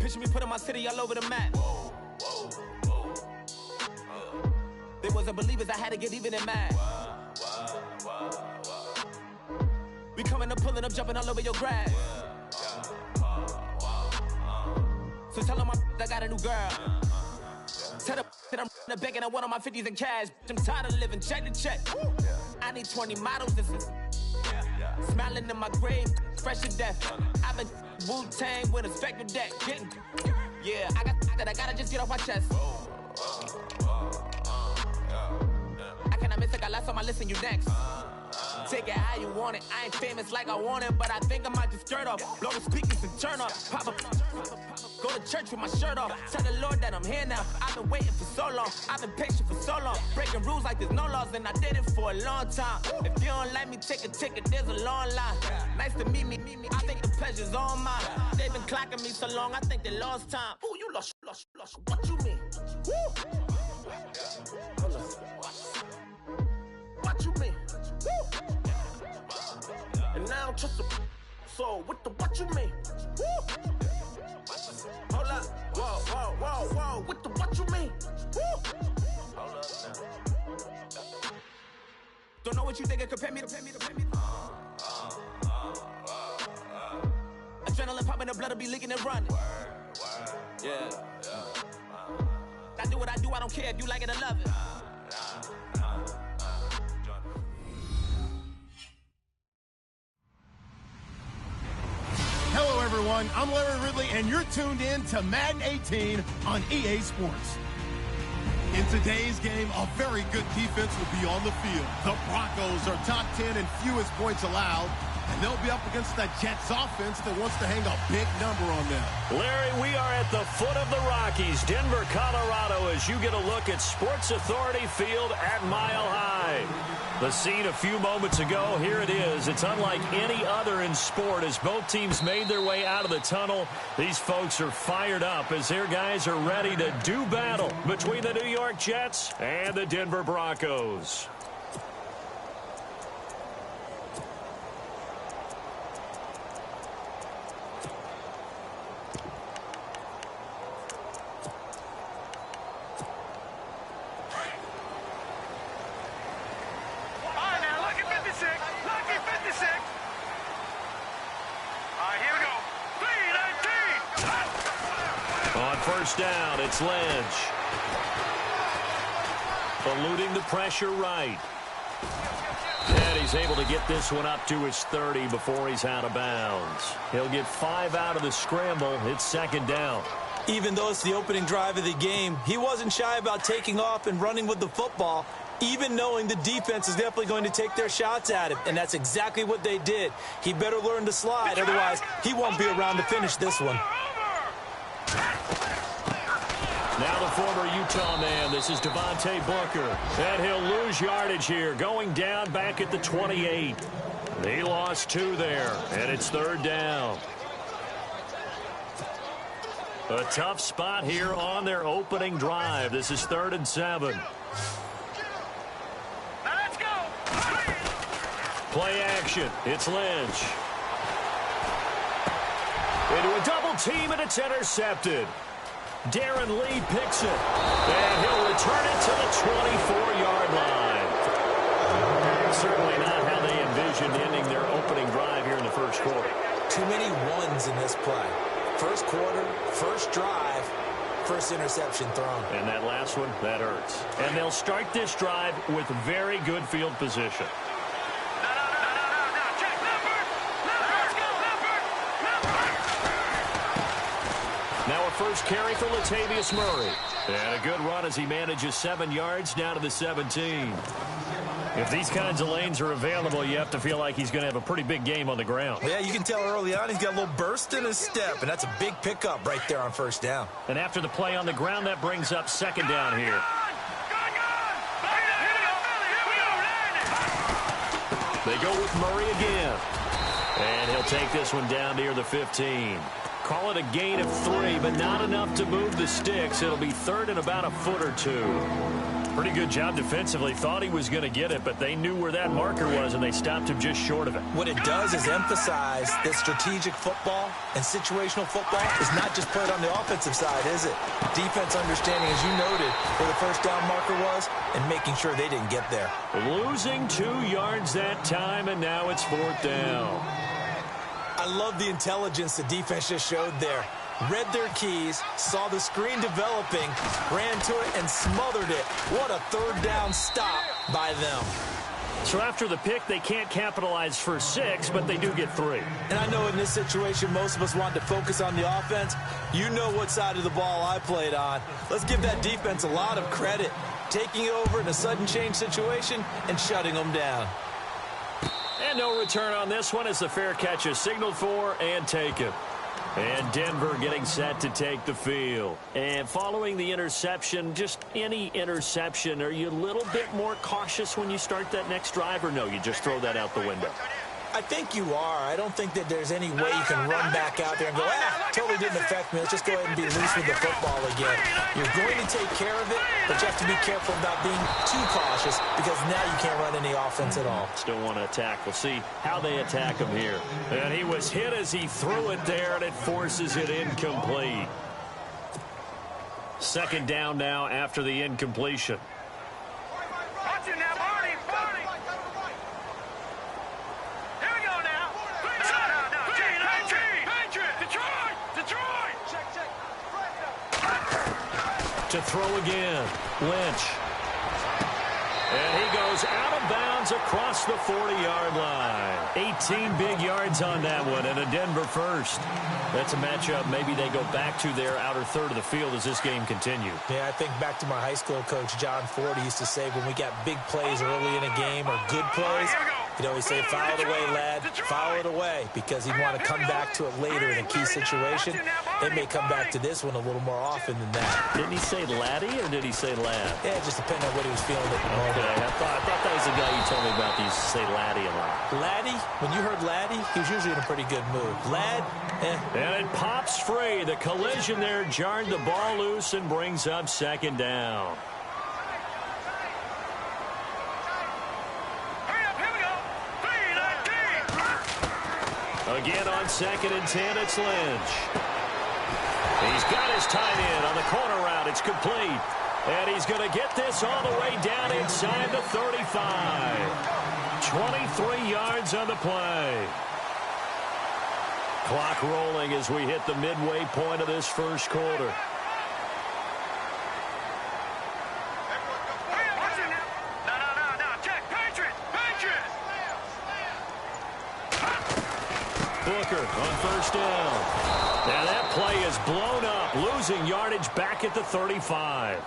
Picture me putting my city all over the map. They wasn't believers, I had to get even and mad. We coming up, pulling up, jumping all over your grass. So tell them I got a new girl. Tell them that I'm in the bank and I want all my 50s in cash. I'm tired of living check to check. I need 20 models, this is smiling in my grave, fresh to death. I've been Wu-Tang with a spectral deck. Yeah, I gotta just get off my chest. I cannot miss it, got last on my list and you next. Take it how you want it. I ain't famous like I want it, but I think I might just skirt off. Blow the speakers and turn up. Pop up. Go to church with my shirt off. Tell the Lord that I'm here now. I've been waiting for so long. I've been patient for so long. Breaking rules like there's no laws, and I did it for a long time. If you don't like me, take a ticket. There's a long line. Nice to meet me. I think the pleasure's all mine. They've been clocking me so long, I think they lost time. Ooh, you lost. What you mean? Woo! What you mean? Woo! And now I'm just a so what you mean? Woo! Hold up, whoa, what you mean? Woo! Hold up now. Don't know what you think, compare me to. Adrenaline popping, the blood will be leaking and running. Yeah. I do what I do, I don't care if you like it or love it. Hello, everyone. I'm Larry Ridley, and you're tuned in to Madden 18 on EA Sports. In today's game, a very good defense will be on the field. The Broncos are top 10 in fewest points allowed, and they'll be up against the Jets offense that wants to hang a big number on them. Larry, we are at the foot of the Rockies, Denver, Colorado, as you get a look at Sports Authority Field at Mile High. The scene a few moments ago, here it is. It's unlike any other in sport as both teams made their way out of the tunnel. These folks are fired up as their guys are ready to do battle between the New York Jets and the Denver Broncos. First down, it's Lynch. Eluding the pressure right. And he's able to get this one up to his 30 before he's out of bounds. He'll get 5 out of the scramble. It's second down. Even though it's the opening drive of the game, he wasn't shy about taking off and running with the football, even knowing the defense is definitely going to take their shots at him. And that's exactly what they did. He better learn to slide, otherwise he won't be around to finish this one. Now the former Utah man, this is Devontae Booker. And he'll lose yardage here, going down back at the 28. He lost 2 there, and it's third down. A tough spot here on their opening drive. This is 3rd and 7. Let's go! Play action. It's Lynch. Into a double team, and it's intercepted. Darren Lee picks it, and he'll return it to the 24-yard line. Certainly not how they envisioned ending their opening drive here in the first quarter. Too many ones in this play. First quarter, first drive, first interception thrown. And that last one, that hurts. And they'll start this drive with very good field position. Now a first carry for Latavius Murray. And a good run as he manages 7 yards down to the 17. If these kinds of lanes are available, you have to feel like he's going to have a pretty big game on the ground. Yeah, you can tell early on he's got a little burst in his step, and that's a big pickup right there on first down. And after the play on the ground, that brings up second down here. They go with Murray again. And he'll take this one down near the 15. Call it a gain of 3, but not enough to move the sticks. It'll be third and about a foot or 2. Pretty good job defensively. Thought he was going to get it, but they knew where that marker was, and they stopped him just short of it. What it does is emphasize that strategic football and situational football is not just played on the offensive side, is it? Defense understanding, as you noted, where the first down marker was and making sure they didn't get there. Losing 2 yards that time, and now it's 4th down. I love the intelligence the defense just showed there. Read their keys, saw the screen developing, ran to it, and smothered it. What a 3rd down stop by them. So after the pick, they can't capitalize for 6, but they do get 3. And I know in this situation, most of us want to focus on the offense. You know what side of the ball I played on. Let's give that defense a lot of credit, taking it over in a sudden change situation and shutting them down. And no return on this one as the fair catch is signaled for and taken. And Denver getting set to take the field. And following the interception, just any interception, are you a little bit more cautious when you start that next drive, or no, you just throw that out the window? I think you are. I don't think that there's any way you can run back out there and go, totally didn't affect me. Let's just go ahead and be loose with the football again. You're going to take care of it, but you have to be careful about being too cautious because now you can't run any offense at all. Still want to attack. We'll see how they attack him here. And he was hit as he threw it there, and it forces it incomplete. 2nd down now after the incompletion. To throw again, Lynch. And he goes out of bounds across the 40-yard line. 18 big yards on that one, and a Denver first. That's a matchup maybe they go back to their outer third of the field as this game continues. Yeah, I think back to my high school coach, John Ford. He used to say when we got big plays early in a game or good plays, he'd always say, foul it away, lad, foul it away, because he'd want to come back to it later in a key situation. They may come back to this one a little more often than that. Didn't he say laddie, or did he say lad? Yeah, it just depended on what he was feeling at the moment. Okay, I thought that was the guy you told me about that used to say laddie a lot. Laddie, when you heard laddie, he was usually in a pretty good mood. Lad, And it pops free. The collision there jarred the ball loose and brings up 2nd down. Again on 2nd and 10, it's Lynch. He's got his tight end on the corner route. It's complete. And he's going to get this all the way down inside the 35. 23 yards on the play. Clock rolling as we hit the midway point of this first quarter. Booker on 1st down. Now that play is blown up, losing yardage back at the 35.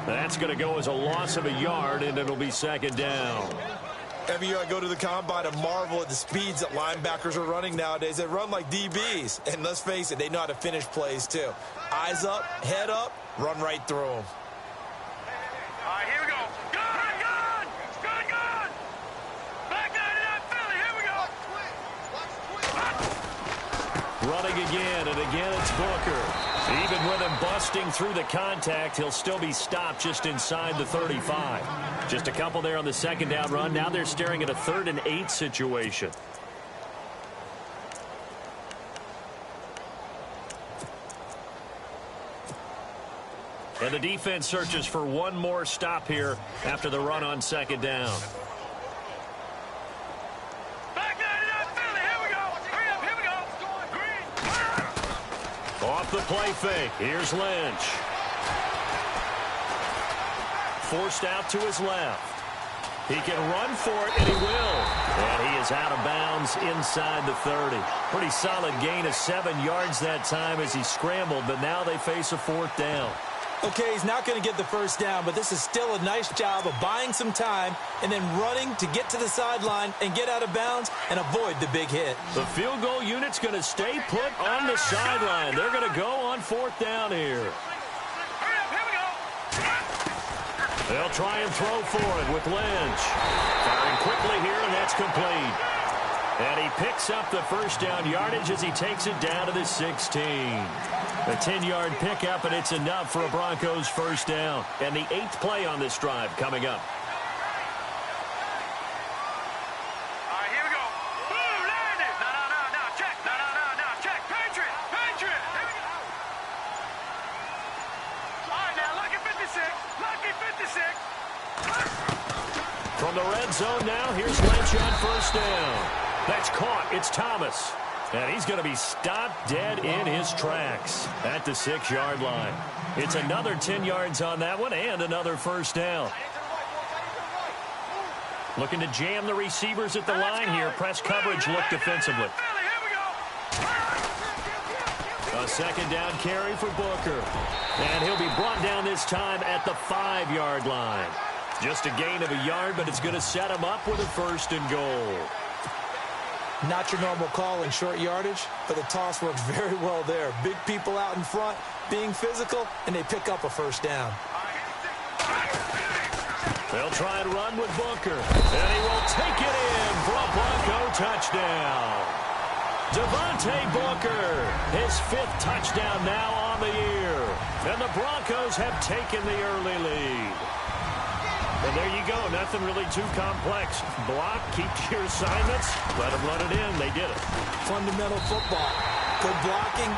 That's going to go as a loss of a yard, and it'll be 2nd down. Every year I go to the combine and marvel at the speeds that linebackers are running nowadays. They run like DBs. And let's face it, they know how to finish plays too. Eyes up, head up, run right through them. All right, here we go. Gun, gun! Gun, gun! Back down to that Philly. Here we go. Running again, and again it's Booker. Even with him busting through the contact, he'll still be stopped just inside the 35. Just a couple there on the 2nd down run. Now they're staring at a 3rd and 8 situation. And the defense searches for one more stop here after the run on 2nd down. Off the play fake. Here's Lynch. Forced out to his left. He can run for it, and he will. And he is out of bounds inside the 30. Pretty solid gain of 7 yards that time as he scrambled, but now they face a 4th down. Okay, he's not going to get the 1st down, but this is still a nice job of buying some time and then running to get to the sideline and get out of bounds and avoid the big hit. The field goal unit's going to stay put on the sideline. They're going to go on 4th down here. They'll try and throw for it with Lynch. Firing quickly here, and that's complete. And he picks up the first down yardage as he takes it down to the 16. A 10-yard pickup, and it's enough for a Broncos first down. And the 8th play on this drive coming up. All right, here we go. Boom, landed. No, check. No, check. Patriot. Here we go. All right, now, lucky 56. From the red zone now, here's Lynch on first down. That's caught. It's Thomas. And he's going to be stopped dead in his tracks at the 6-yard line. It's another 10 yards on that one and another first down. Looking to jam the receivers at the line here. Press coverage look defensively. A second down carry for Booker. And he'll be brought down this time at the 5-yard line. Just a gain of a yard, but it's going to set him up with a first and goal. Not your normal call in short yardage, but the toss works very well there. Big people out in front, being physical, and they pick up a first down. They'll try and run with Booker, and he will take it in for a Bronco touchdown. Devontae Booker, his 5th touchdown now on the year, and the Broncos have taken the early lead. And there you go. Nothing really too complex. Block, keep to your assignments, let them run it in. They did it. Fundamental football. Good blocking,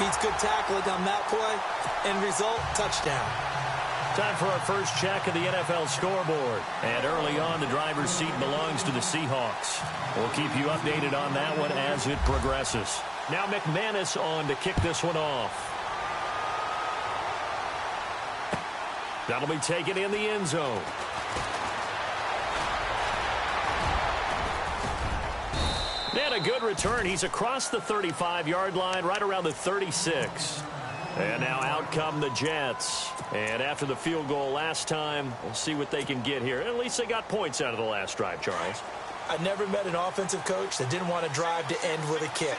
beats good tackling on that play. End result, touchdown. Time for our first check of the NFL scoreboard. And early on, the driver's seat belongs to the Seahawks. We'll keep you updated on that one as it progresses. Now McManus on to kick this one off. That'll be taken in the end zone. And a good return. He's across the 35-yard line, right around the 36. And now out come the Jets. And after the field goal last time, we'll see what they can get here. At least they got points out of the last drive, Charles. I never met an offensive coach that didn't want to drive to end with a kick.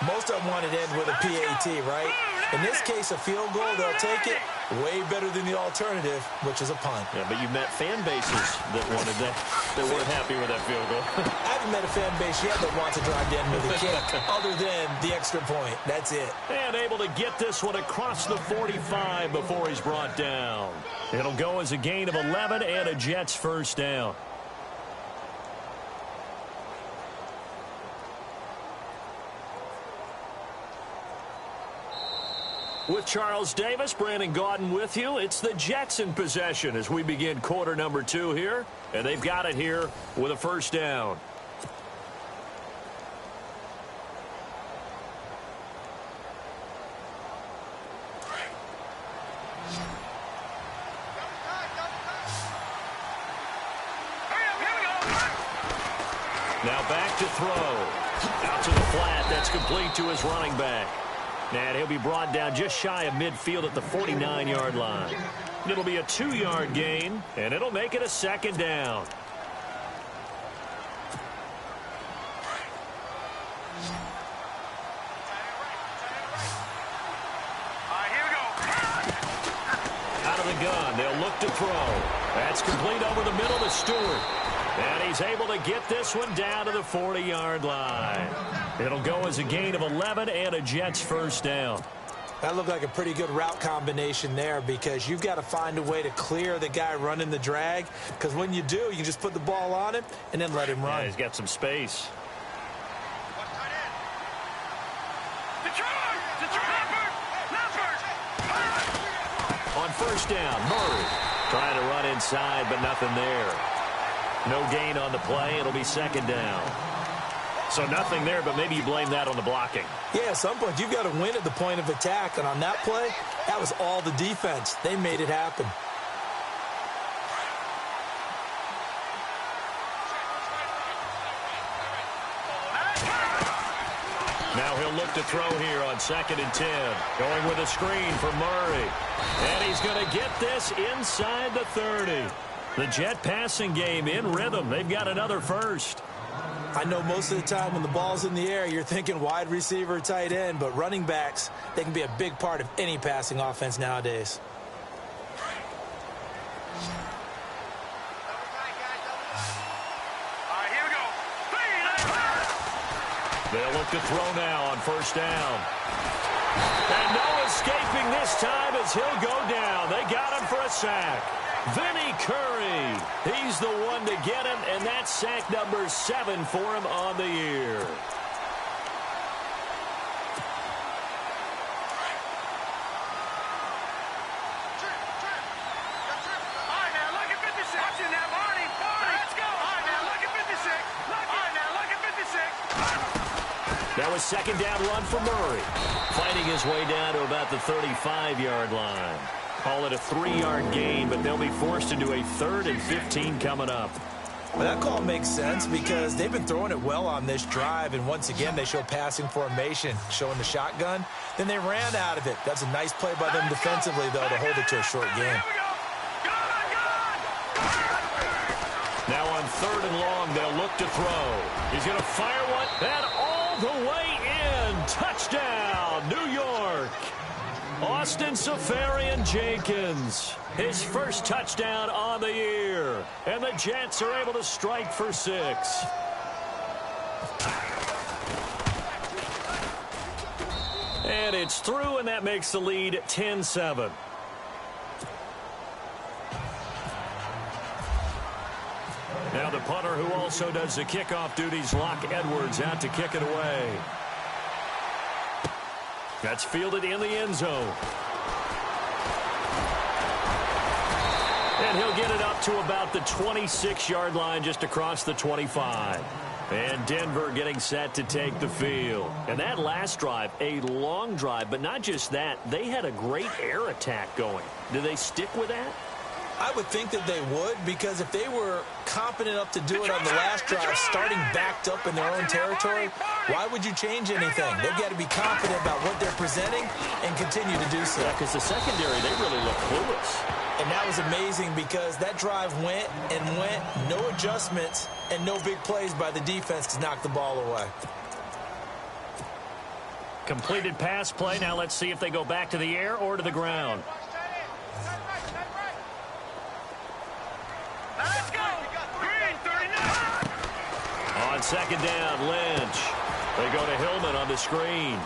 Most of them wanted to end with a PAT, right? In this case, a field goal, they'll take it. Way better than the alternative, which is a punt. Yeah, but you met fan bases that wanted that, that weren't happy with that field goal. I haven't met a fan base yet that wants to drive to end with a kick, other than the extra point. That's it. And able to get this one across the 45 before he's brought down. It'll go as a gain of 11 and a Jets first down. With Charles Davis, Brandon Gaudin with you. It's the Jets in possession as we begin quarter number 2 here. And they've got it here with a first down. Now back to throw. Out to the flat. That's complete to his running back. And he'll be brought down just shy of midfield at the 49-yard line. It'll be a 2-yard gain, and it'll make it a second down. Out of the gun, they'll look to throw. That's complete over the middle to Stewart. And he's able to get this one down to the 40-yard line. It'll go as a gain of 11 and a Jets first down. That looked like a pretty good route combination there because you've got to find a way to clear the guy running the drag. Because when you do, you just put the ball on him and then let him run. Yeah, he's got some space. On first down, Murray trying to run inside, but nothing there. No gain on the play. It'll be second down. So nothing there, but maybe you blame that on the blocking. Yeah, at some point, you've got to win at the point of attack. And on that play, that was all the defense. They made it happen. Now he'll look to throw here on 2nd and 10. Going with a screen for Murray. And he's going to get this inside the 30. The Jet passing game in rhythm. They've got another first. I know most of the time when the ball's in the air, you're thinking wide receiver, tight end, but running backs, they can be a big part of any passing offense nowadays. They'll look to throw now on first down. And no escaping this time as he'll go down. They got him for a sack. Vinny Curry, he's the one to get him, and that's sack number 7 for him on the year. That was second down run for Murray. Fighting his way down to about the 35-yard line. Call it a 3-yard gain, but they'll be forced into a 3rd and 15 coming up. Well, that call makes sense because they've been throwing it well on this drive, and once again they show passing formation, showing the shotgun. Then they ran out of it. That's a nice play by them defensively, though, to hold it to a short game. Now on 3rd and long, they'll look to throw. He's going to fire one, and all the way in. Touchdown, New York. Austin Seferian-Jenkins, his first touchdown on the year. And the Jets are able to strike for 6. And it's through, and that makes the lead 10-7. Now the punter, who also does the kickoff duties, Locke Edwards, out to kick it away. That's fielded in the end zone. And he'll get it up to about the 26-yard line, just across the 25. And Denver getting set to take the field. And that last drive, a long drive, but not just that. They had a great air attack going. Do they stick with that? I would think that they would, because if they were competent enough to do it on the last drive, starting backed up in their own territory, why would you change anything? They've got to be confident about what they're presenting and continue to do so. Yeah, because the secondary, they really look clueless. And that was amazing because that drive went and went, no adjustments, and no big plays by the defense to knock the ball away. Completed pass play. Now let's see if they go back to the air or to the ground. Let's go! Green, 39! On second down, Lynch. They go to Hillman on the screen.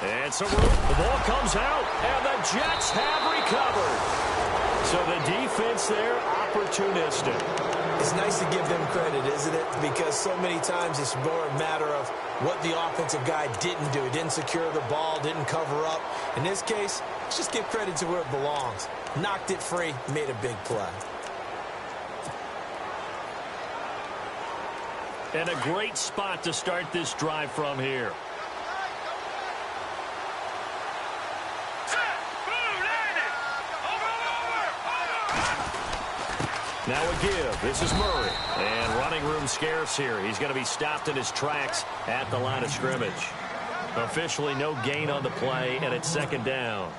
And some room. The ball comes out, and the Jets have recovered. So the defense there, opportunistic. It's nice to give them credit, isn't it? Because so many times it's more a matter of what the offensive guy didn't do. He didn't secure the ball, didn't cover up. In this case, let's just give credit to where it belongs. Knocked it free, made a big play. And a great spot to start this drive from here. Now a give. This is Murray. And running room scarce here. He's going to be stopped in his tracks at the line of scrimmage. Officially no gain on the play, and it's second down.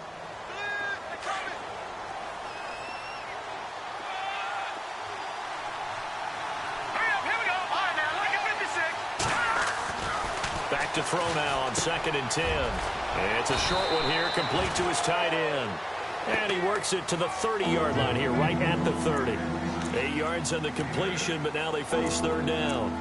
Back to throw now on 2nd and 10. And it's a short one here, complete to his tight end. And he works it to the 30-yard line here, right at the 30. 8 yards on the completion, but now they face 3rd down.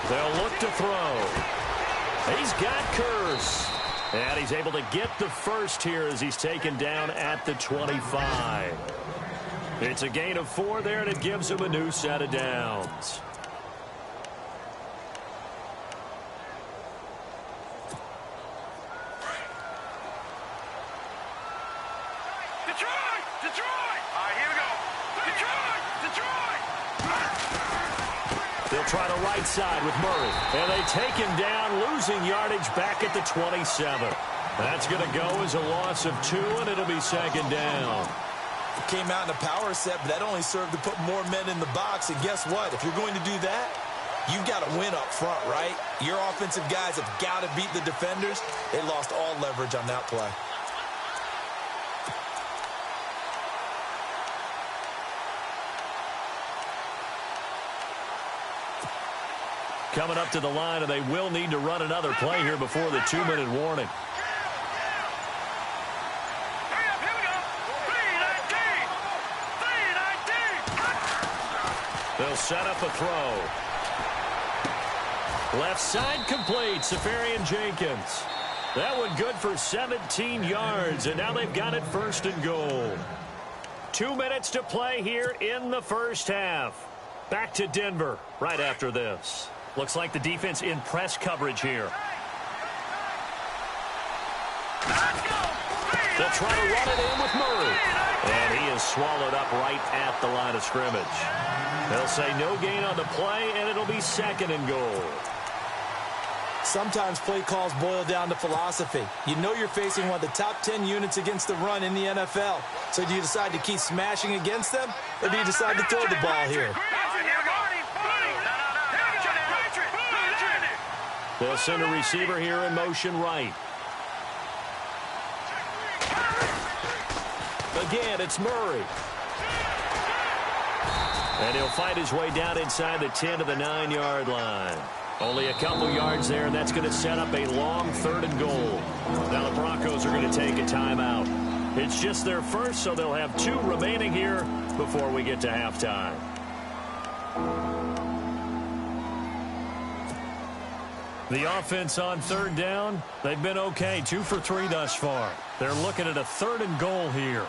They'll look to throw. He's got Curse. And he's able to get the first here as he's taken down at the 25. It's a gain of 4 there, and it gives him a new set of downs. Detroit! Detroit! All right, here we go. Detroit! Detroit! They'll try the right side with Murray. And they take him down, losing yardage back at the 27. That's going to go as a loss of 2, and it'll be second down. Came out in a power set, but that only served to put more men in the box. And guess what? If you're going to do that, you've got to win up front, right? Your offensive guys have got to beat the defenders. They lost all leverage on that play. coming up to the line, and they will need to run another play here before the 2-minute warning. They'll set up a throw. Left side complete, Safarian Jenkins. That one good for 17 yards, and now they've got it 1st and goal. 2 minutes to play here in the first half. Back to Denver right after this. Looks like the defense in press coverage here. They'll try to run it in with Murray. And he is swallowed up right at the line of scrimmage. They'll say no gain on the play, and it'll be 2nd and goal. Sometimes play calls boil down to philosophy. You know you're facing one of the top 10 units against the run in the NFL. So do you decide to keep smashing against them, or do you decide to throw the ball here? They'll send a receiver here in motion right. Again, it's Murray. And he'll fight his way down inside the 10 to the 9-yard line. Only a couple yards there, and that's going to set up a long 3rd and goal. Now the Broncos are going to take a timeout. It's just their first, so they'll have 2 remaining here before we get to halftime. The offense on 3rd down, they've been okay. 2 for 3 thus far. They're looking at a 3rd and goal here.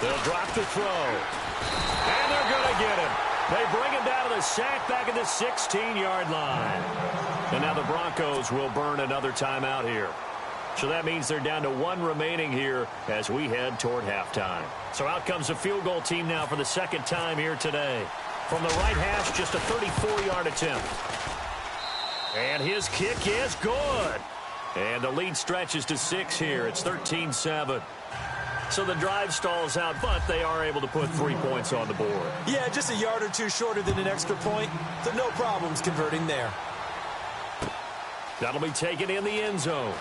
They'll drop the throw. And they're going to get him. They bring him down to the sack back at the 16-yard line. And now the Broncos will burn another timeout here. So that means they're down to 1 remaining here as we head toward halftime. So out comes a field goal team now for the 2nd time here today. From the right hash, just a 34-yard attempt. And his kick is good. And the lead stretches to 6 here. It's 13-7. So the drive stalls out, but they are able to put 3 points on the board. Yeah, just a yard or 2 shorter than an extra point. So no problems converting there. That'll be taken in the end zone.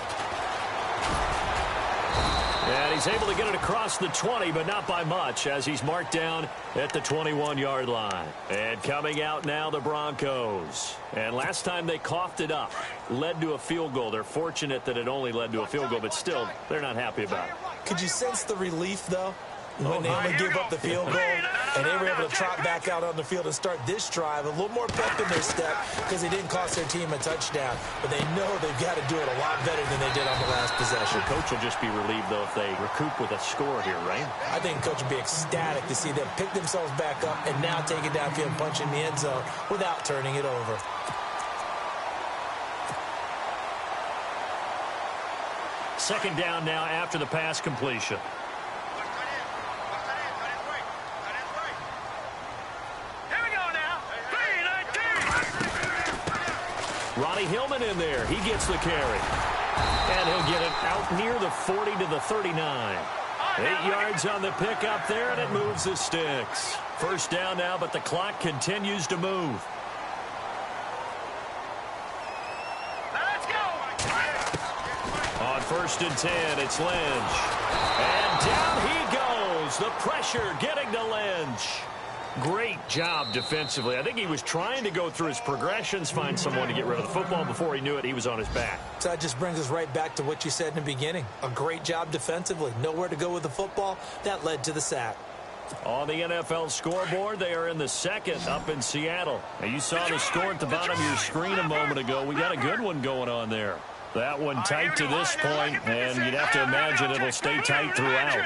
And he's able to get it across the 20, but not by much, as he's marked down at the 21-yard line. And coming out now, the Broncos. And last time they coughed it up, led to a field goal. They're fortunate that it only led to a field goal, but still, they're not happy about it. Could you sense the relief, though, when they only gave up the field goal and they were able to trot back out on the field and start this drive? A little more pep in their step because they didn't cost their team a touchdown, but they know they've got to do it a lot better than they did on the last possession. The coach will just be relieved, though, if they recoup with a score here, right? I think the coach will be ecstatic to see them pick themselves back up and now take it downfield and punch in the end zone without turning it over. Second down now after the pass completion. Here we go now. 3-19. Ronnie Hillman in there. He gets the carry. And he'll get it out near the 40 to the 39. 8 yards on the pickup there, and it moves the sticks. First down now, but the clock continues to move. On 1st and 10, it's Lynch. And down he goes. The pressure getting to Lynch. Great job defensively. I think he was trying to go through his progressions, find someone to get rid of the football. Before he knew it, he was on his back. So that just brings us right back to what you said in the beginning. A great job defensively. Nowhere to go with the football. That led to the sack. On the NFL scoreboard, they are in the 2nd up in Seattle. Now, you saw the score at the bottom of your screen a moment ago. We got a good one going on there. That one tight to this point, and you'd have to imagine it'll stay tight throughout.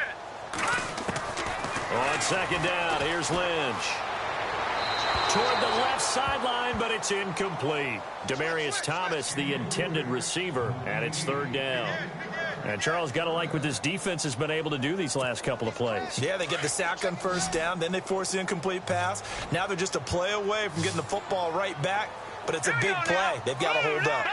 On 2nd down, here's Lynch. Toward the left sideline, but it's incomplete. Demaryius Thomas, the intended receiver, and it's 3rd down. And Charles, got to like what this defense has been able to do these last couple of plays. Yeah, they get the sack on 1st down, then they force the incomplete pass. Now they're just a play away from getting the football right back, but it's a big play. They've got to hold up.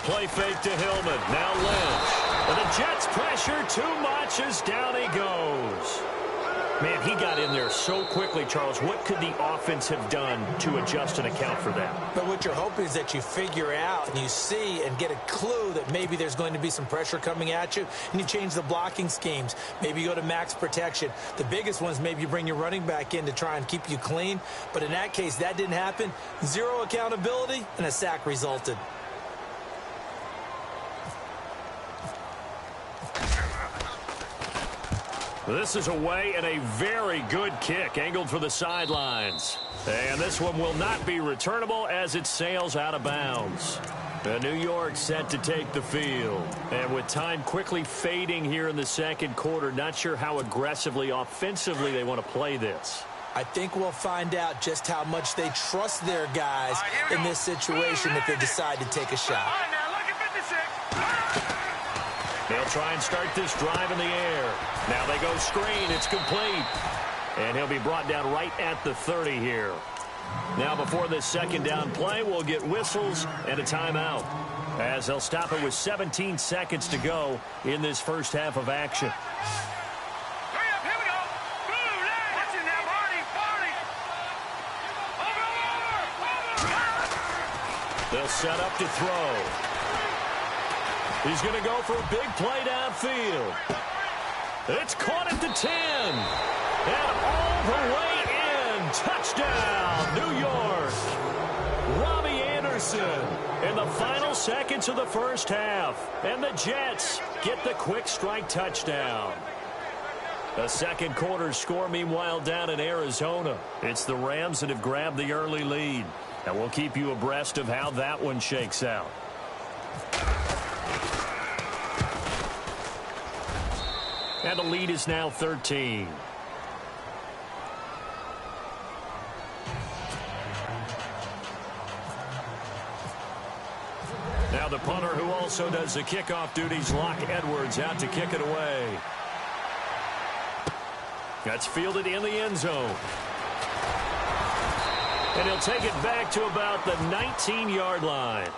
Play fake to Hillman. Now Lynch. And the Jets pressure too much as down he goes. Man, he got in there so quickly, Charles. What could the offense have done to adjust and account for that? But what you're hoping is that you figure out and you see and get a clue that maybe there's going to be some pressure coming at you, and you change the blocking schemes. Maybe you go to max protection. The biggest one is maybe you bring your running back in to try and keep you clean. But in that case, that didn't happen. Zero accountability, and a sack resulted. This is away and a very good kick angled for the sidelines. And this one will not be returnable as it sails out of bounds. New York set to take the field. And with time quickly fading here in the second quarter, not sure how aggressively, offensively they want to play this. I think we'll find out just how much they trust their guys in this situation if they decide to take a shot. All right, now, look at 56. They'll try and start this drive in the air. Now they go screen. It's complete. And he'll be brought down right at the 30 here. Now before this second down play, we'll get whistles and a timeout, as they'll stop it with 17 seconds to go in this first half of action. Hurry up, here we go. Blue line. Watch it now, Barney. Over. They'll set up to throw. He's going to go for a big play downfield. It's caught at the 10. And all the way in. Touchdown, New York. Robbie Anderson in the final seconds of the first half. And the Jets get the quick strike touchdown. The second quarter score, meanwhile, down in Arizona. It's the Rams that have grabbed the early lead. And we'll keep you abreast of how that one shakes out. And the lead is now 13. Now the punter, who also does the kickoff duties, Locke Edwards, out to kick it away. That's fielded in the end zone. And he'll take it back to about the 19-yard line.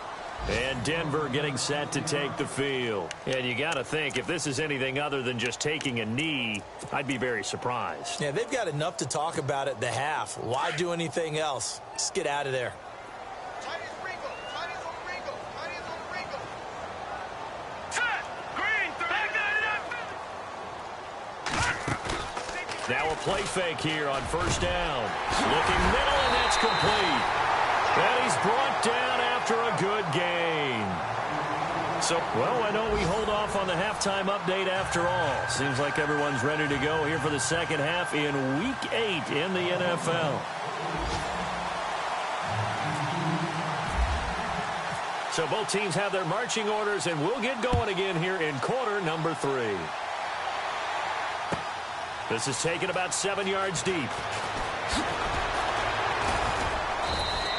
And Denver getting set to take the field. And you got to think, if this is anything other than just taking a knee, I'd be very surprised. Yeah, they've got enough to talk about at the half. Why do anything else? Just get out of there. Now a play fake here on first down. Looking middle, and that's complete. And he's brought down after a good gain. So, well, why don't we hold off on the halftime update after all? Seems like everyone's ready to go here for the second half in Week 8 in the NFL. So both teams have their marching orders, and we'll get going again here in quarter number 3. This is taken about 7 yards deep.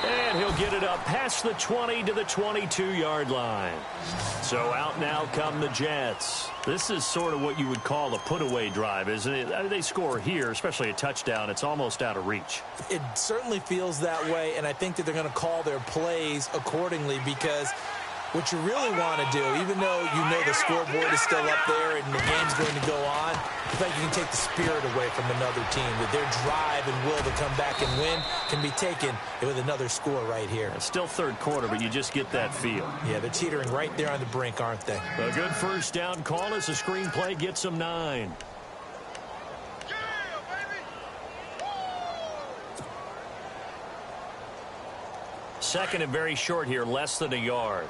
And he'll get it up past the 20 to the 22-yard line. So out now come the Jets. This is sort of what you would call a put-away drive, isn't it? I mean, they score here, especially a touchdown. It's almost out of reach. It certainly feels that way, and I think that they're going to call their plays accordingly, because what you really want to do, even though you know the scoreboard is still up there and the game's going to go on, I think you can take the spirit away from another team, that their drive and will to come back and win can be taken with another score right here. It's still third quarter, but you just get that feel. Yeah, they're teetering right there on the brink, aren't they? A good first down call as the screenplay gets them 9. Second and very short here, less than a yard.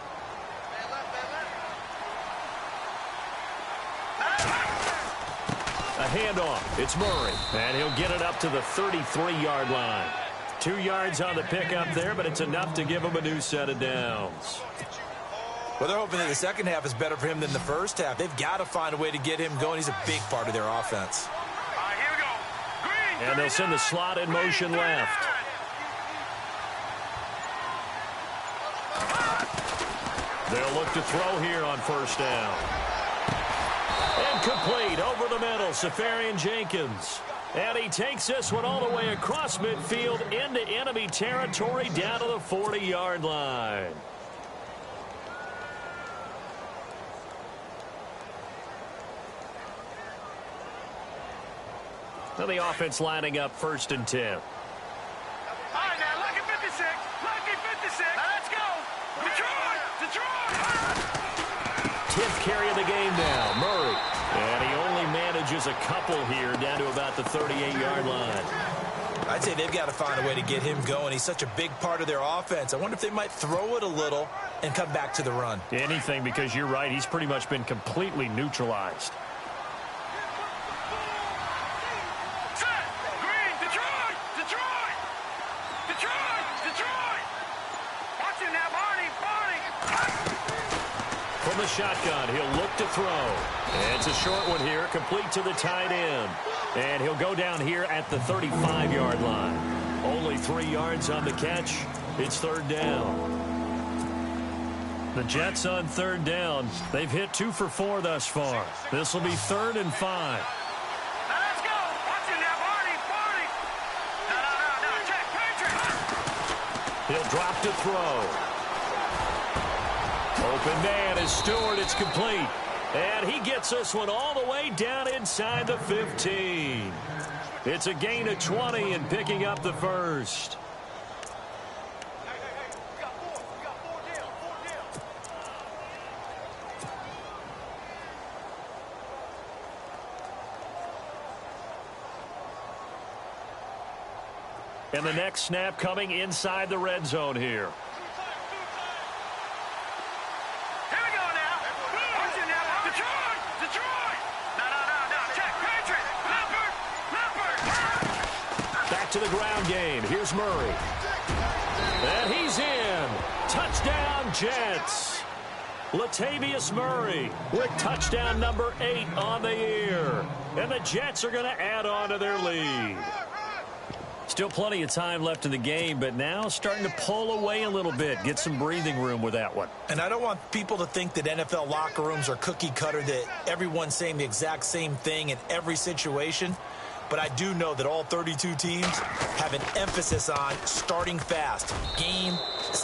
A handoff. It's Murray. And he'll get it up to the 33-yard line. 2 yards on the pickup there, but it's enough to give him a new set of downs. Well, they're hoping that the second half is better for him than the first half. They've got to find a way to get him going. He's a big part of their offense. Here we go. Green, and they'll send the slot in motion left. They'll look to throw here on first down. Incomplete over the middle, Safarian Jenkins. And he takes this one all the way across midfield into enemy territory down to the 40-yard line. Now the offense lining up 1st and 10. All right, now, lucky 56. Lucky 56. Now, let's go. Detroit. Detroit. 10th carry of the game now, Murray. And he only manages a couple here down to about the 38-yard line. I'd say they've got to find a way to get him going. He's such a big part of their offense. I wonder if they might throw it a little and come back to the run. Anything, because you're right. He's pretty much been completely neutralized. Set. Green. Detroit. Detroit. Detroit. Detroit. Watch him now, Barney. Barney. From the shotgun, he'll look to throw. And it's a short one here, complete to the tight end. And he'll go down here at the 35-yard line. Only 3 yards on the catch. It's 3rd down. The Jets on 3rd down. They've hit 2 for 4 thus far. This will be 3rd and 5. Now, let's go. Watch him now, Barney. Barney. No. Check. Patriot. He'll drop to throw. Open man is Stewart. It's complete. And he gets this one all the way down inside the 15. It's a gain of 20 and picking up the first. And the next snap coming inside the red zone here. To the ground game. Here's Murray. And he's in. Touchdown, Jets. Latavius Murray with touchdown number 8 on the year. And the Jets are going to add on to their lead. Still plenty of time left in the game, but now starting to pull away a little bit. Get some breathing room with that one. And I don't want people to think that NFL locker rooms are cookie cutter, that everyone's saying the exact same thing in every situation. But I do know that all 32 teams have an emphasis on starting fast. Game,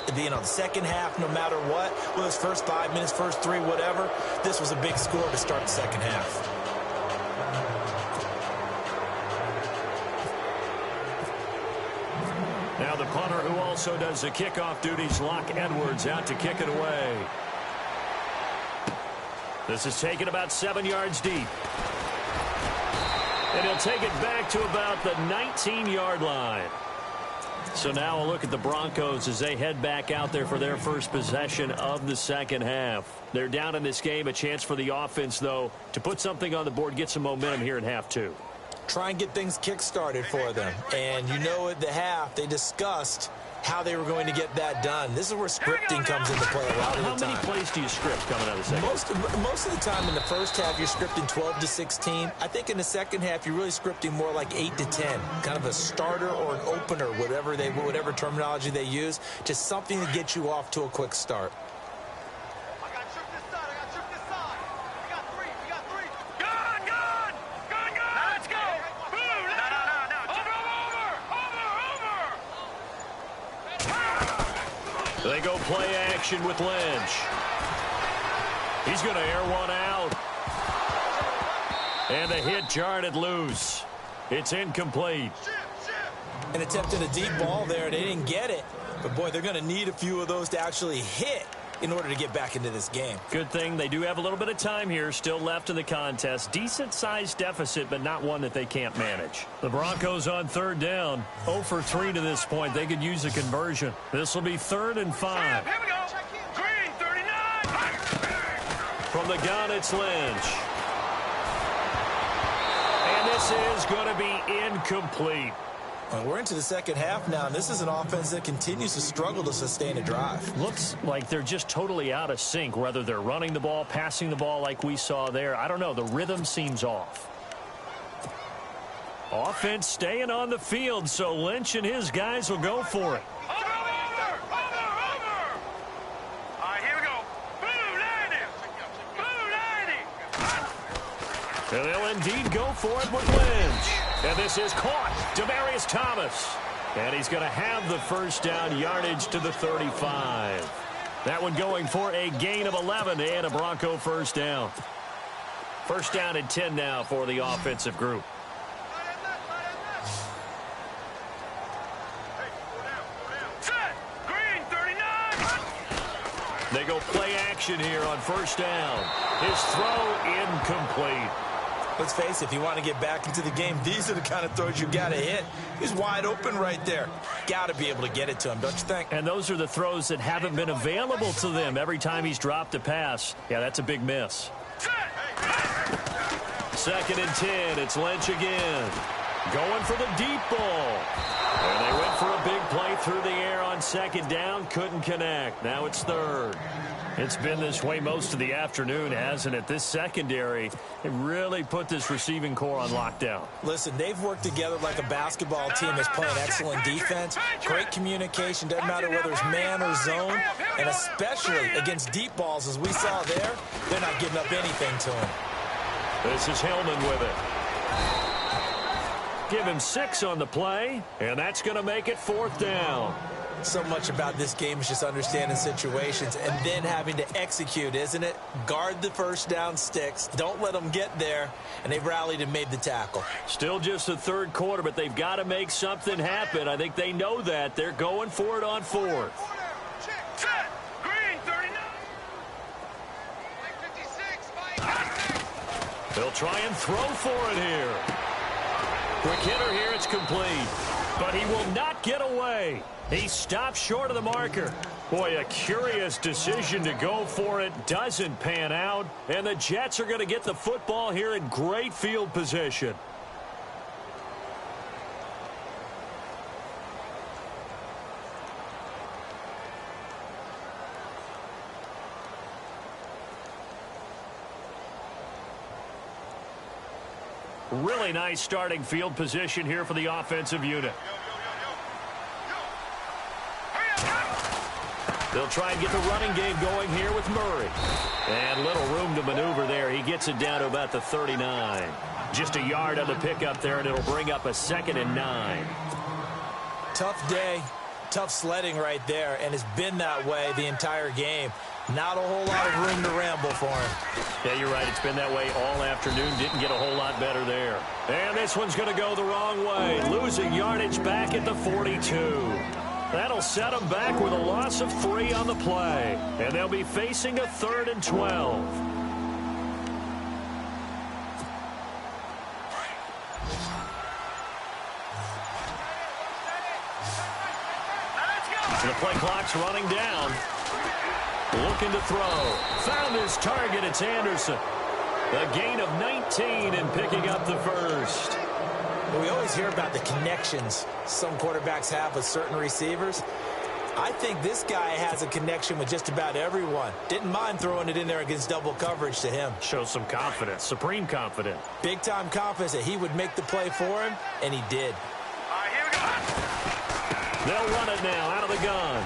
the second half, no matter what. Whether it's first 5 minutes, first 3, whatever. This was a big score to start the second half. Now the punter who also does the kickoff duties, Locke Edwards, out to kick it away. This is taken about 7 yards deep. And he'll take it back to about the 19-yard line. So now a look at the Broncos as they head back out there for their first possession of the second half. They're down in this game. A chance for the offense, though, to put something on the board, get some momentum here in half 2. Try and get things kick-started for them. And you know at the half, they discussed how they were going to get that done. This is where scripting comes into play a lot of the time. How many plays do you script coming out of the second? Most of the time in the first half, you're scripting 12 to 16. I think in the second half, you're really scripting more like 8 to 10. Kind of a starter or an opener, whatever terminology they use, just something to get you off to a quick start. They go play action with Lynch. He's going to air one out. And the hit jarred it loose. It's incomplete. An attempt at a deep ball there. They didn't get it. But, boy, they're going to need a few of those to actually hit in order to get back into this game. Good thing they do have a little bit of time here still left in the contest. Decent-sized deficit, but not one that they can't manage. The Broncos on 3rd down. 0 for 3 to this point. They could use a conversion. This will be 3rd and 5. Here we go. Green, 39. From the gun, it's Lynch. And this is going to be incomplete. Well, we're into the second half now, and this is an offense that continues to struggle to sustain a drive. Looks like they're just totally out of sync, whether they're running the ball, passing the ball like we saw there. I don't know. The rhythm seems off. Offense staying on the field, so Lynch and his guys will go for it. Over. All right, here we go. Blue 90. And they'll indeed go for it with Lynch. And this is caught. Demaryius Thomas. And he's going to have the first down, yardage to the 35. That one going for a gain of 11 and a Bronco first down. First down and 10 now for the offensive group. They go play action here on first down. His throw incomplete. Let's face it, if you want to get back into the game, these are the kind of throws you got to hit. He's wide open right there. Got to be able to get it to him, don't you think? And those are the throws that haven't been available to them every time he's dropped a pass. Yeah, that's a big miss. 2nd and 10. It's Lynch again. Going for the deep ball. And they went for a big play through the air on 2nd down. Couldn't connect. Now it's 3rd. It's been this way most of the afternoon, hasn't it? This secondary, it really put this receiving core on lockdown. Listen, they've worked together like a basketball team that's playing excellent defense. Great communication. Doesn't matter whether it's man or zone. And especially against deep balls, as we saw there, they're not giving up anything to him. This is Hillman with it. Give him 6 on the play, and that's going to make it 4th down. So much about this game is just understanding situations and then having to execute, isn't it? Guard the first down sticks. Don't let them get there. And they've rallied and made the tackle. Still just the 3rd quarter, but they've got to make something happen. I think they know that. They're going for it on 4th. They'll try and throw for it here. Quick hitter here. It's complete. But he will not get away. He stops short of the marker. Boy, a curious decision to go for it. Doesn't pan out. And the Jets are going to get the football here in great field position. Really nice starting field position here for the offensive unit. They'll try and get the running game going here with Murray. And little room to maneuver there. He gets it down to about the 39. Just a yard on the pickup there, and it'll bring up a 2nd and 9. Tough day, tough sledding right there, and it's been that way the entire game. Not a whole lot of room to ramble for him. Yeah, you're right. It's been that way all afternoon. Didn't get a whole lot better there. And this one's going to go the wrong way. Losing yardage back at the 42. That'll set them back with a loss of 3 on the play. And they'll be facing a 3rd and 12. The play clock's running down. Looking to throw. Found his target. It's Anderson. A gain of 19 and picking up the 1st. We always hear about the connections some quarterbacks have with certain receivers. I think this guy has a connection with just about everyone. Didn't mind throwing it in there against double coverage to him. Shows some confidence, supreme confidence. Big-time confidence that he would make the play for him, and he did. All right, here we go. They'll run it now out of the gun.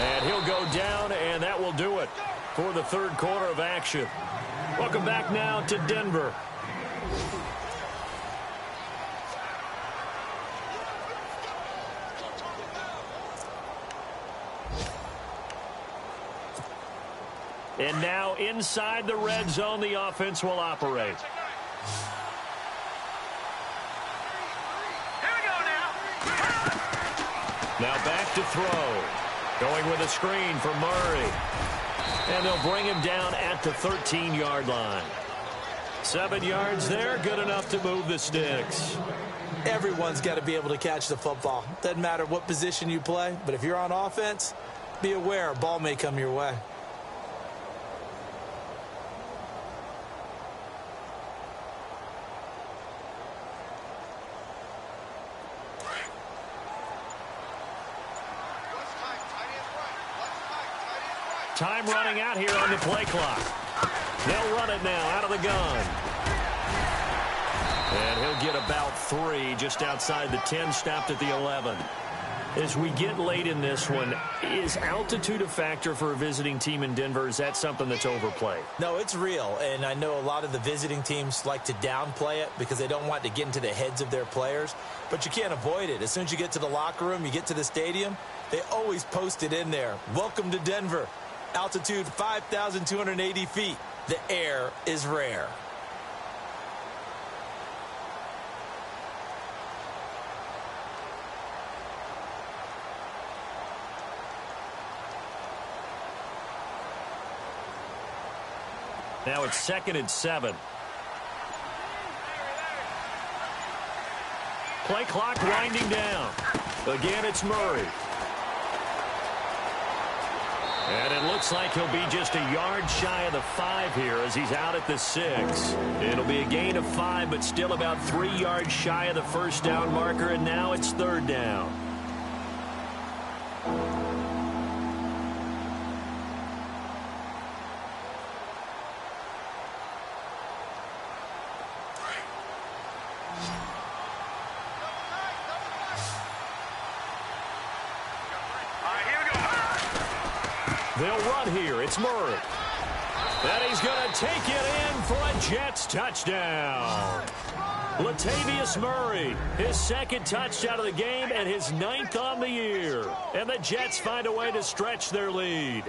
And he'll go down, and that will do it for the 3rd quarter of action. Welcome back now to Denver. And now inside the red zone, the offense will operate. Here we go now. Now back to throw. Going with a screen for Murray. And they'll bring him down at the 13-yard line. 7 yards there, good enough to move the sticks. Everyone's got to be able to catch the football. Doesn't matter what position you play, but if you're on offense, be aware a ball may come your way. Time running out here on the play clock. They'll run it now out of the gun. And he'll get about 3 just outside the 10, stopped at the 11. As we get late in this one, is altitude a factor for a visiting team in Denver? Is that something that's overplayed? No, it's real, and I know a lot of the visiting teams like to downplay it because they don't want to get into the heads of their players, but you can't avoid it. As soon as you get to the locker room, you get to the stadium, they always post it in there. Welcome to Denver. Altitude 5,280 feet. The air is rare. Now it's 2nd and 7. Play clock winding down. Again, it's Murray. And it looks like he'll be just a yard shy of the 5 here as he's out at the 6. It'll be a gain of 5, but still about 3 yards shy of the first down marker, and now it's 3rd down. They'll run here. It's Murray. And he's going to take it in for a Jets touchdown. Latavius Murray, his 2nd touchdown of the game and his 9th on the year. And the Jets find a way to stretch their lead.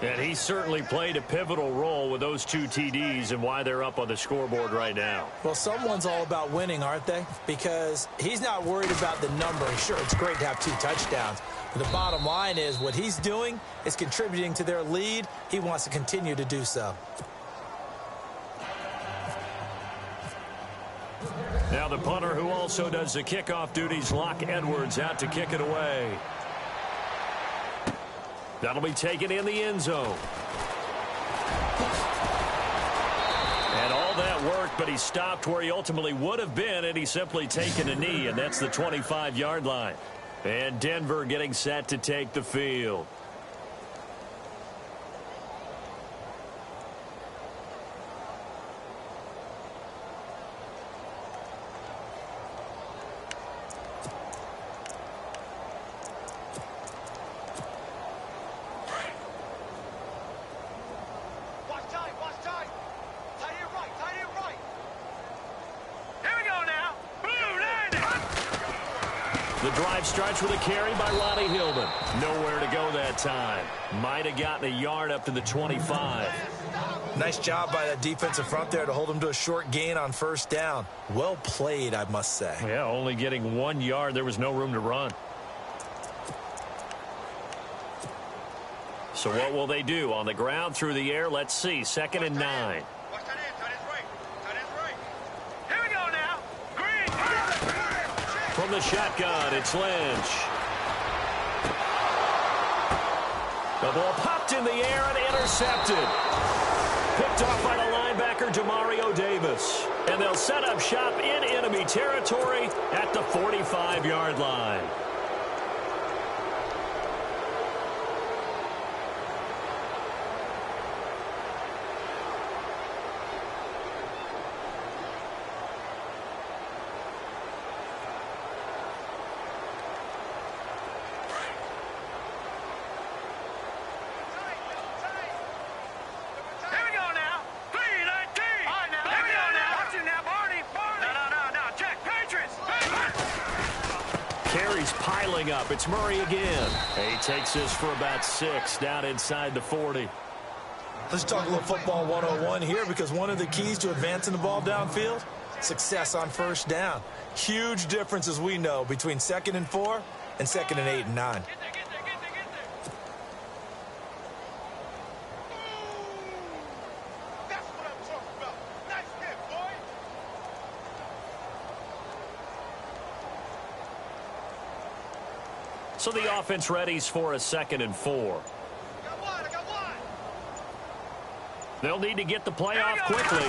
And he certainly played a pivotal role with those 2 TDs and why they're up on the scoreboard right now. Well, someone's all about winning, aren't they? Because he's not worried about the number. Sure, it's great to have 2 touchdowns. But the bottom line is what he's doing is contributing to their lead. He wants to continue to do so. Now the punter who also does the kickoff duties, Locke Edwards, out to kick it away. That'll be taken in the end zone. And all that worked, but he stopped where he ultimately would have been, and he's simply taken a knee, and that's the 25-yard line. And Denver getting set to take the field. The drive starts with a carry by Ronnie Hillman. Nowhere to go that time. Might have gotten a yard up to the 25. Nice job by that defensive front there to hold him to a short gain on 1st down. Well played, I must say. Yeah, only getting 1 yard. There was no room to run. So what will they do? On the ground, through the air, let's see. 2nd and 9. From the shotgun, it's Lynch. The ball popped in the air and intercepted. Picked off by the linebacker, Demario Davis. And they'll set up shop in enemy territory at the 45-yard line. Piling up. It's Murray again. He takes this for about 6 down inside the 40. Let's talk a little football 101 here, because one of the keys to advancing the ball downfield, success on 1st down. Huge difference, as we know, between 2nd and 4 and 2nd and 8 and 9. So the offense readies for a 2nd and 4. They'll need to get the play off quickly.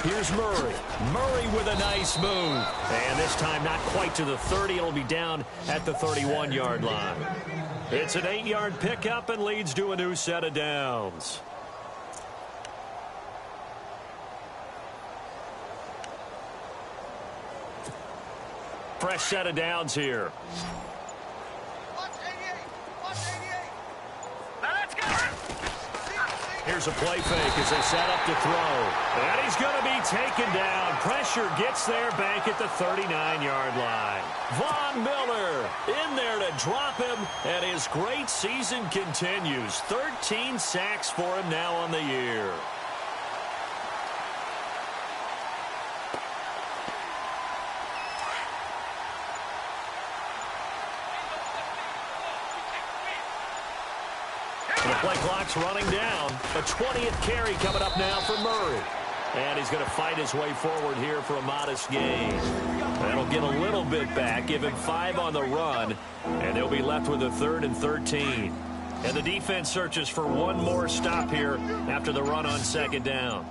Here's Murray. Murray with a nice move. And this time not quite to the 30. It'll be down at the 31-yard line. It's an 8-yard pickup and leads to a new set of downs. Fresh set of downs here. Here's a play fake as they set up to throw. And he's going to be taken down. Pressure gets there back at the 39-yard line. Von Miller in there to drop him, and his great season continues. 13 sacks for him now on the year. The play clock's running down. A 20th carry coming up now for Murray. And he's going to fight his way forward here for a modest gain. That'll get a little bit back, give him 5 on the run, and they'll be left with a 3rd and 13. And the defense searches for one more stop here after the run on 2nd down.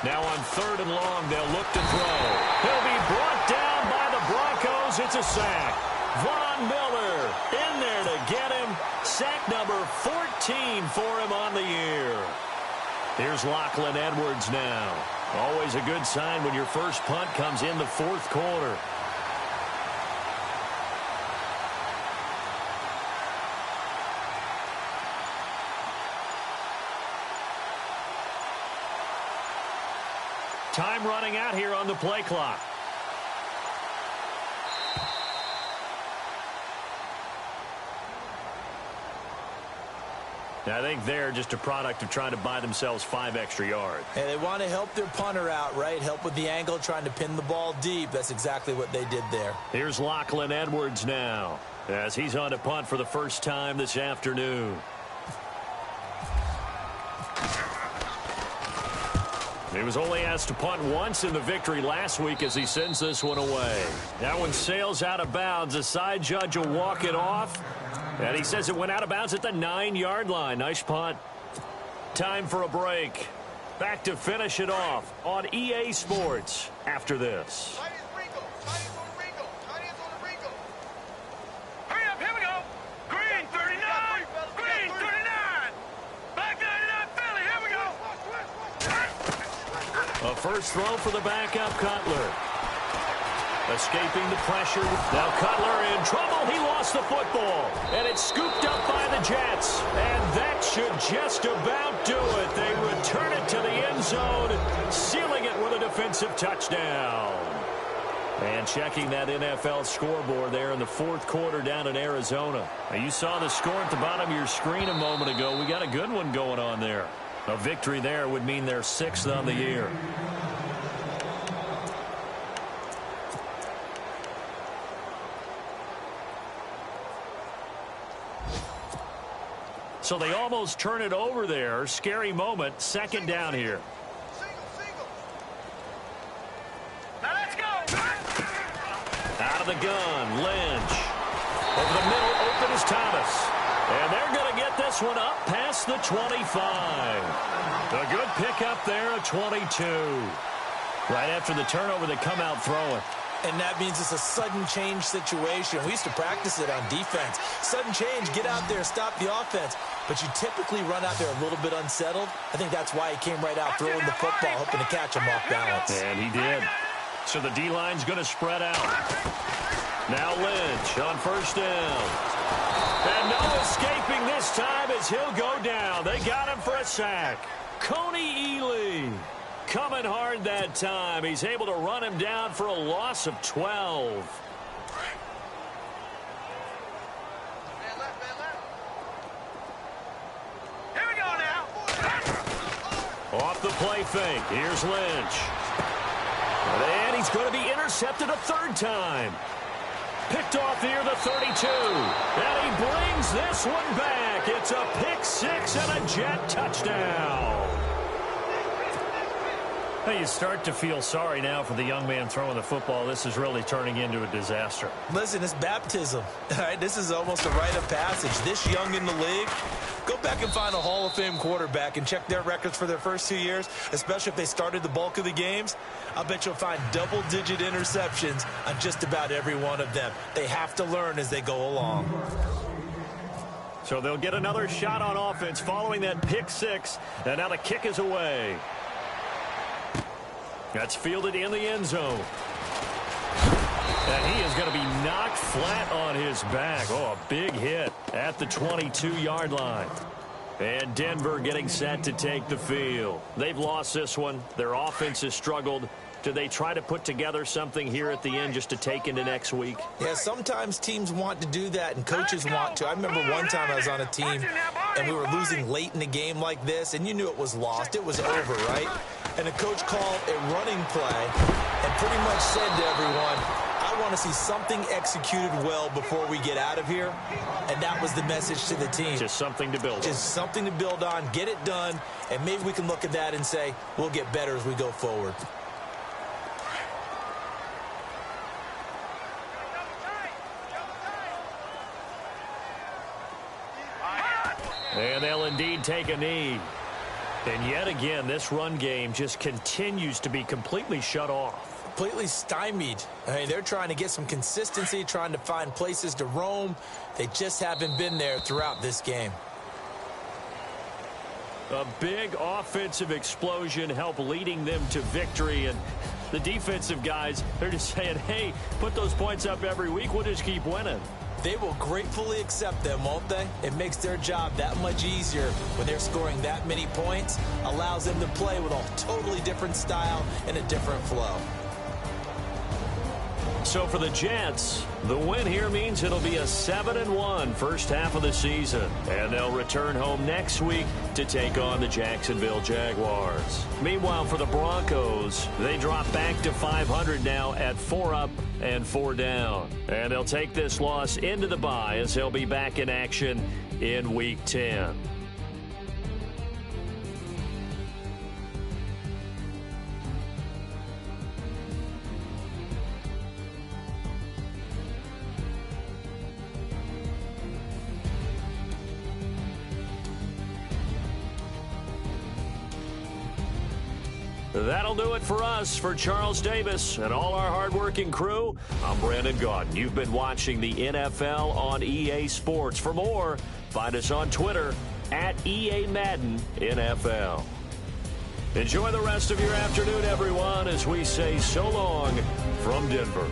Now on 3rd and long, they'll look to throw. He'll be brought down by the Broncos. It's a sack. Von Miller in there to get him. Sack number 14 for him on the year. Here's Lachlan Edwards now. Always a good sign when your first punt comes in the 4th quarter. Time running out here on the play clock. I think they're just a product of trying to buy themselves 5 extra yards. And they want to help their punter out, right? Help with the angle, trying to pin the ball deep. That's exactly what they did there. Here's Lachlan Edwards now, as he's on to punt for the first time this afternoon. He was only asked to punt once in the victory last week as he sends this one away. That one sails out of bounds. The side judge will walk it off. And he says it went out of bounds at the 9-yard line. Nice punt. Time for a break. Back to finish it off on EA Sports after this. Hurry up, here we go. Green 39. Green 39. Black 99 Philly, here we go. A first throw for the backup Cutler. Escaping the pressure. Now Cutler in trouble. He lost the football. And it's scooped up by the Jets. And that should just about do it. They return it to the end zone, sealing it with a defensive touchdown. And checking that NFL scoreboard there in the 4th quarter down in Arizona. Now you saw the score at the bottom of your screen a moment ago. We got a good one going on there. A victory there would mean they're 6th on the year. So they almost turn it over there. Scary moment. 2nd down here. Now let's go. Out of the gun, Lynch. Over the middle, open is Thomas. And they're going to get this one up past the 25. A good pickup there at 22. Right after the turnover, they come out throwing. And that means it's a sudden change situation. We used to practice it on defense. Sudden change, get out there, stop the offense. But you typically run out there a little bit unsettled. I think that's why he came right out throwing the football, hoping to catch him off balance. And he did. So the D-line's going to spread out. Now Lynch on 1st down. And no escaping this time as he'll go down. They got him for a sack. Coney Ely coming hard that time. He's able to run him down for a loss of 12. Here we go now. Off the play fake. Here's Lynch. And he's going to be intercepted a 3rd time. Picked off near the 32. And he brings this one back. It's a pick 6 and a Jet touchdown. Hey, you start to feel sorry now for the young man throwing the football. This is really turning into a disaster. Listen, it's baptism. All right, this is almost a rite of passage. This young in the league, go back and find a Hall of Fame quarterback and check their records for their first 2 years, especially if they started the bulk of the games. I'll bet you'll find double-digit interceptions on just about every one of them. They have to learn as they go along. So they'll get another shot on offense following that pick 6, and now the kick is away. That's fielded in the end zone. And he is going to be knocked flat on his back. Oh, a big hit at the 22-yard line. And Denver getting set to take the field. They've lost this one. Their offense has struggled. Do they try to put together something here at the end just to take into next week? Yeah, sometimes teams want to do that and coaches want to. I remember one time I was on a team and we were losing late in a game like this, and you knew it was lost. It was over, right? And the coach called a running play and pretty much said to everyone, I want to see something executed well before we get out of here, and that was the message to the team. Just something to build on. Just something to build on, get it done, and maybe we can look at that and say, we'll get better as we go forward. And they'll indeed take a knee. And yet again, this run game just continues to be completely shut off. Completely stymied. I mean, they're trying to get some consistency, trying to find places to roam. They just haven't been there throughout this game. A big offensive explosion helped leading them to victory. And the defensive guys, they're just saying, hey, put those points up every week. We'll just keep winning. They will gratefully accept them, won't they? It makes their job that much easier when they're scoring that many points. Allows them to play with a totally different style and a different flow. So for the Jets, the win here means it'll be a 7-1 first half of the season. And they'll return home next week to take on the Jacksonville Jaguars. Meanwhile, for the Broncos, they drop back to 500 now at 4 up and 4 down. And they'll take this loss into the bye as they'll be back in action in Week 10. That'll do it for us. For Charles Davis and all our hardworking crew, I'm Brandon Gaudin. You've been watching the NFL on EA Sports. For more, find us on Twitter at EA Madden NFL. Enjoy the rest of your afternoon, everyone, as we say so long from Denver.